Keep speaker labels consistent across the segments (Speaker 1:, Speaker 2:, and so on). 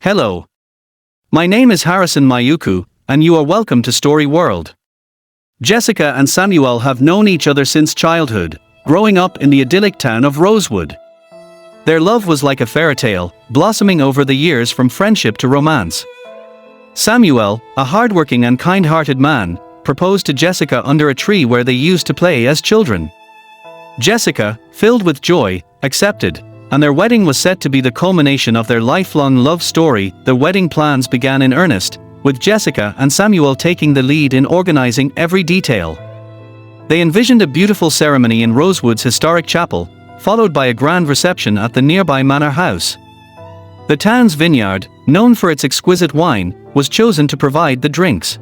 Speaker 1: Hello. My name is Harrison Mayuku, and you are welcome to Story World. Jessica and Samuel have known each other since childhood, growing up in the idyllic town of Rosewood. Their love was like a fairy tale, blossoming over the years from friendship to romance. Samuel, a hardworking and kind-hearted man, proposed to Jessica under a tree where they used to play as children. Jessica, filled with joy, accepted, and their wedding was set to be the culmination of their lifelong love story. The wedding plans began in earnest, with Jessica and Samuel taking the lead in organizing every detail. They envisioned a beautiful ceremony in Rosewood's historic chapel, followed by a grand reception at the nearby manor house. The town's vineyard, known for its exquisite wine, was chosen to provide the drinks.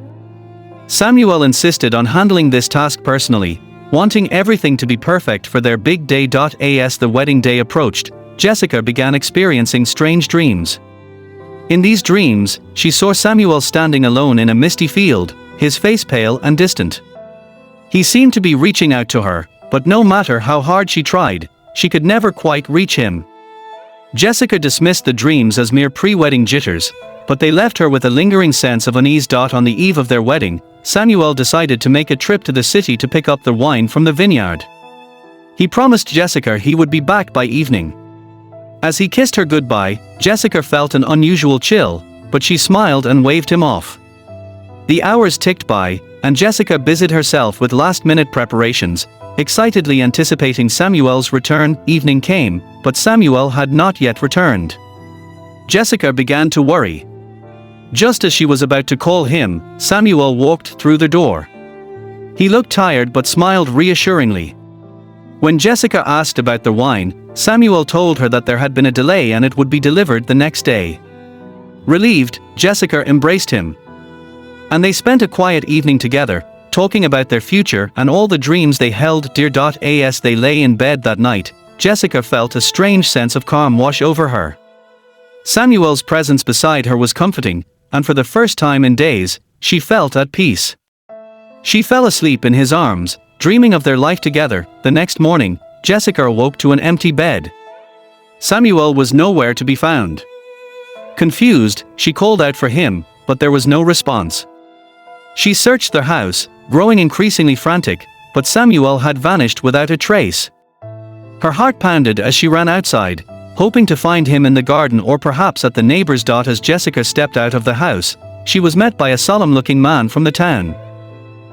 Speaker 1: Samuel insisted on handling this task personally, wanting everything to be perfect for their big day. As the wedding day approached, Jessica began experiencing strange dreams. In these dreams, she saw Samuel standing alone in a misty field, his face pale and distant. He seemed to be reaching out to her, but no matter how hard she tried, she could never quite reach him. Jessica dismissed the dreams as mere pre-wedding jitters, but they left her with a lingering sense of unease. On the eve of their wedding, Samuel decided to make a trip to the city to pick up the wine from the vineyard. He promised Jessica he would be back by evening. As he kissed her goodbye, Jessica felt an unusual chill, but she smiled and waved him off. The hours ticked by, and Jessica busied herself with last-minute preparations, excitedly anticipating Samuel's return. Evening came, but Samuel had not yet returned. Jessica began to worry. Just as she was about to call him, Samuel walked through the door. He looked tired but smiled reassuringly. When Jessica asked about the wine, Samuel told her that there had been a delay and it would be delivered the next day. Relieved, Jessica embraced him. And they spent a quiet evening together, talking about their future and all the dreams they held dear. As they lay in bed that night, Jessica felt a strange sense of calm wash over her. Samuel's presence beside her was comforting, and for the first time in days, she felt at peace. She fell asleep in his arms, dreaming of their life together. The next morning, Jessica awoke to an empty bed. Samuel was nowhere to be found. Confused, she called out for him, but there was no response. She searched the house, growing increasingly frantic, but Samuel had vanished without a trace. Her heart pounded as she ran outside, hoping to find him in the garden or perhaps at the neighbor's. As Jessica stepped out of the house, she was met by a solemn-looking man from the town.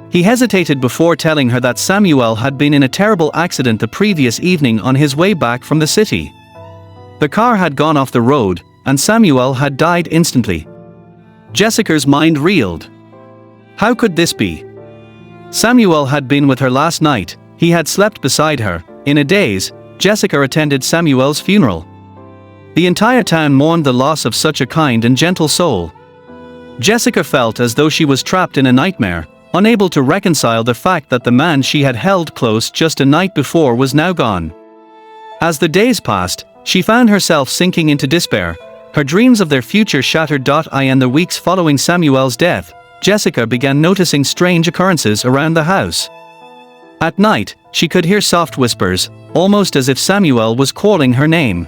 Speaker 1: He hesitated before telling her that Samuel had been in a terrible accident the previous evening on his way back from the city. The car had gone off the road, and Samuel had died instantly. Jessica's mind reeled. How could this be? Samuel had been with her last night, he had slept beside her. In a daze, Jessica attended Samuel's funeral. The entire town mourned the loss of such a kind and gentle soul. Jessica felt as though she was trapped in a nightmare, unable to reconcile the fact that the man she had held close just a night before was now gone. As the days passed, she found herself sinking into despair, her dreams of their future shattered. In the weeks following Samuel's death, Jessica began noticing strange occurrences around the house. At night, she could hear soft whispers, almost as if Samuel was calling her name.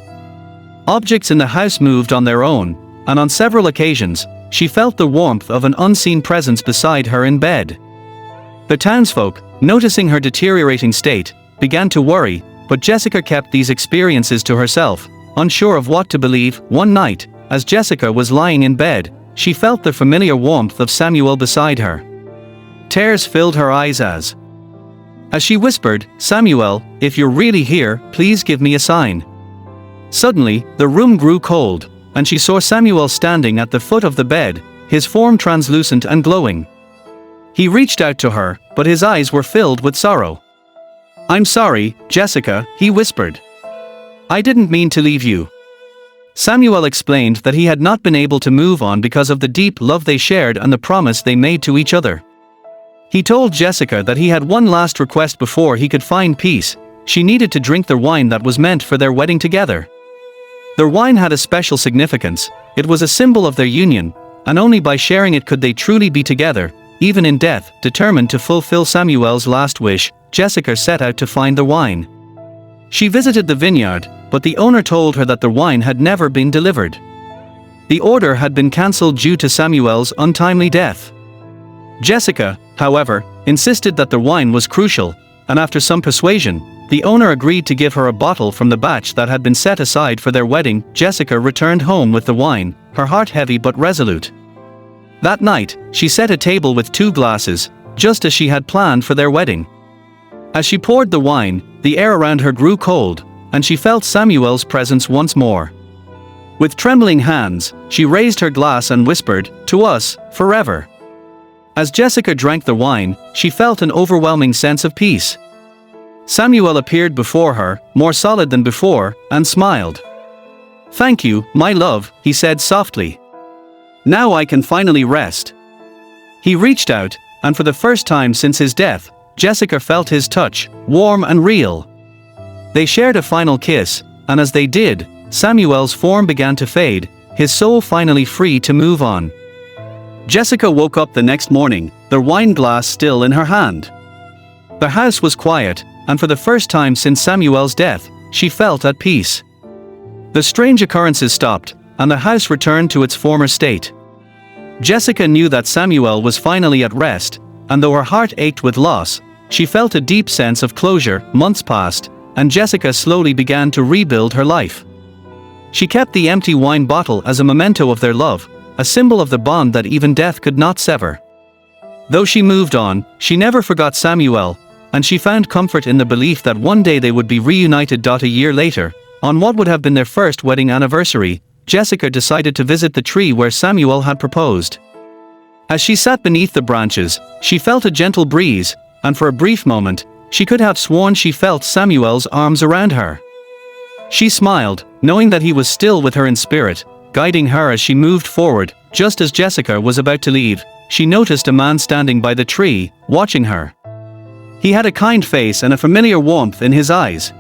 Speaker 1: Objects in the house moved on their own, and on several occasions, she felt the warmth of an unseen presence beside her in bed. The townsfolk, noticing her deteriorating state, began to worry, but Jessica kept these experiences to herself, unsure of what to believe. One night, as Jessica was lying in bed, she felt the familiar warmth of Samuel beside her. Tears filled her eyes as she whispered, "Samuel, if you're really here, please give me a sign." Suddenly, the room grew cold, and she saw Samuel standing at the foot of the bed, his form translucent and glowing. He reached out to her, but his eyes were filled with sorrow. "I'm sorry, Jessica," he whispered. "I didn't mean to leave you." Samuel explained that he had not been able to move on because of the deep love they shared and the promise they made to each other. He told Jessica that he had one last request before he could find peace. She needed to drink the wine that was meant for their wedding together. Their wine had a special significance, it was a symbol of their union, and only by sharing it could they truly be together, even in death. Determined to fulfill Samuel's last wish, Jessica set out to find the wine. She visited the vineyard, but the owner told her that the wine had never been delivered. The order had been cancelled due to Samuel's untimely death. Jessica, however, insisted that the wine was crucial, and after some persuasion, the owner agreed to give her a bottle from the batch that had been set aside for their wedding. Jessica returned home with the wine, her heart heavy but resolute. That night, she set a table with 2 glasses, just as she had planned for their wedding. As she poured the wine, the air around her grew cold, and she felt Samuel's presence once more. With trembling hands, she raised her glass and whispered, "To us, forever." As Jessica drank the wine, she felt an overwhelming sense of peace. Samuel appeared before her, more solid than before, and smiled. "Thank you, my love," he said softly. "Now I can finally rest." He reached out, and for the first time since his death, Jessica felt his touch, warm and real. They shared a final kiss, and as they did, Samuel's form began to fade, his soul finally free to move on. Jessica woke up the next morning, the wine glass still in her hand. The house was quiet, and for the first time since Samuel's death, she felt at peace. The strange occurrences stopped, and the house returned to its former state. Jessica knew that Samuel was finally at rest, and though her heart ached with loss, she felt a deep sense of closure. Months passed, and Jessica slowly began to rebuild her life. She kept the empty wine bottle as a memento of their love, a symbol of the bond that even death could not sever. Though she moved on, she never forgot Samuel, and she found comfort in the belief that one day they would be reunited. A year later, on what would have been their first wedding anniversary, Jessica decided to visit the tree where Samuel had proposed. As she sat beneath the branches, she felt a gentle breeze, and for a brief moment, she could have sworn she felt Samuel's arms around her. She smiled, knowing that he was still with her in spirit, guiding her as she moved forward. Just as Jessica was about to leave, she noticed a man standing by the tree, watching her. He had a kind face and a familiar warmth in his eyes.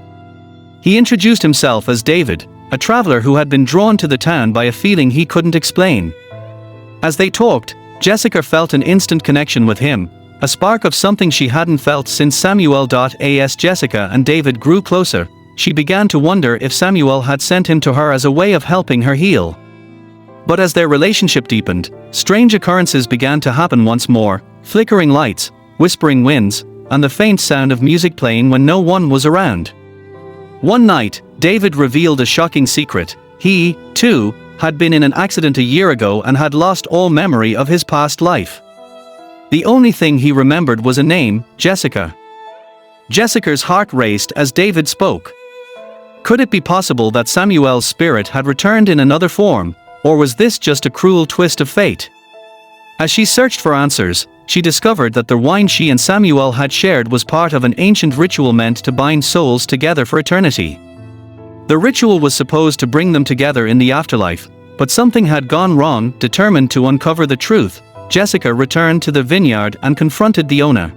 Speaker 1: He introduced himself as David, a traveler who had been drawn to the town by a feeling he couldn't explain. As they talked, Jessica felt an instant connection with him, a spark of something she hadn't felt since Samuel.As Jessica and David grew closer, she began to wonder if Samuel had sent him to her as a way of helping her heal. But as their relationship deepened, strange occurrences began to happen once more: flickering lights, whispering winds, and the faint sound of music playing when no one was around. One night, David revealed a shocking secret. He, too, had been in an accident a year ago and had lost all memory of his past life. The only thing he remembered was a name, Jessica. Jessica's heart raced as David spoke. Could it be possible that Samuel's spirit had returned in another form, or was this just a cruel twist of fate? As she searched for answers, she discovered that the wine she and Samuel had shared was part of an ancient ritual meant to bind souls together for eternity. The ritual was supposed to bring them together in the afterlife, but something had gone wrong. Determined to uncover the truth, Jessica returned to the vineyard and confronted the owner.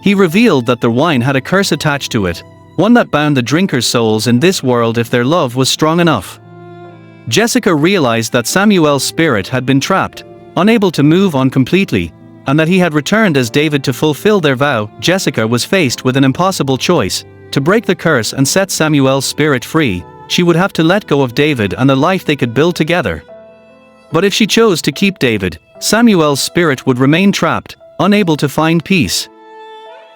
Speaker 1: He revealed that the wine had a curse attached to it, one that bound the drinkers' souls in this world if their love was strong enough. Jessica realized that Samuel's spirit had been trapped, unable to move on completely, and that he had returned as David to fulfill their vow. Jessica was faced with an impossible choice: to break the curse and set Samuel's spirit free. She would have to let go of David and the life they could build together. But if she chose to keep David, Samuel's spirit would remain trapped, unable to find peace.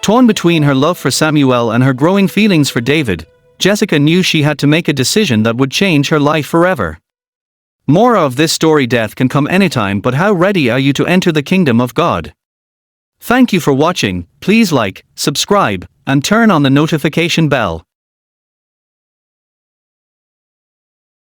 Speaker 1: Torn between her love for Samuel and her growing feelings for David, Jessica knew she had to make a decision that would change her life forever. More of this story. Death can come anytime, but how ready are you to enter the kingdom of God? Thank you for watching. Please like, subscribe, and turn on the notification bell.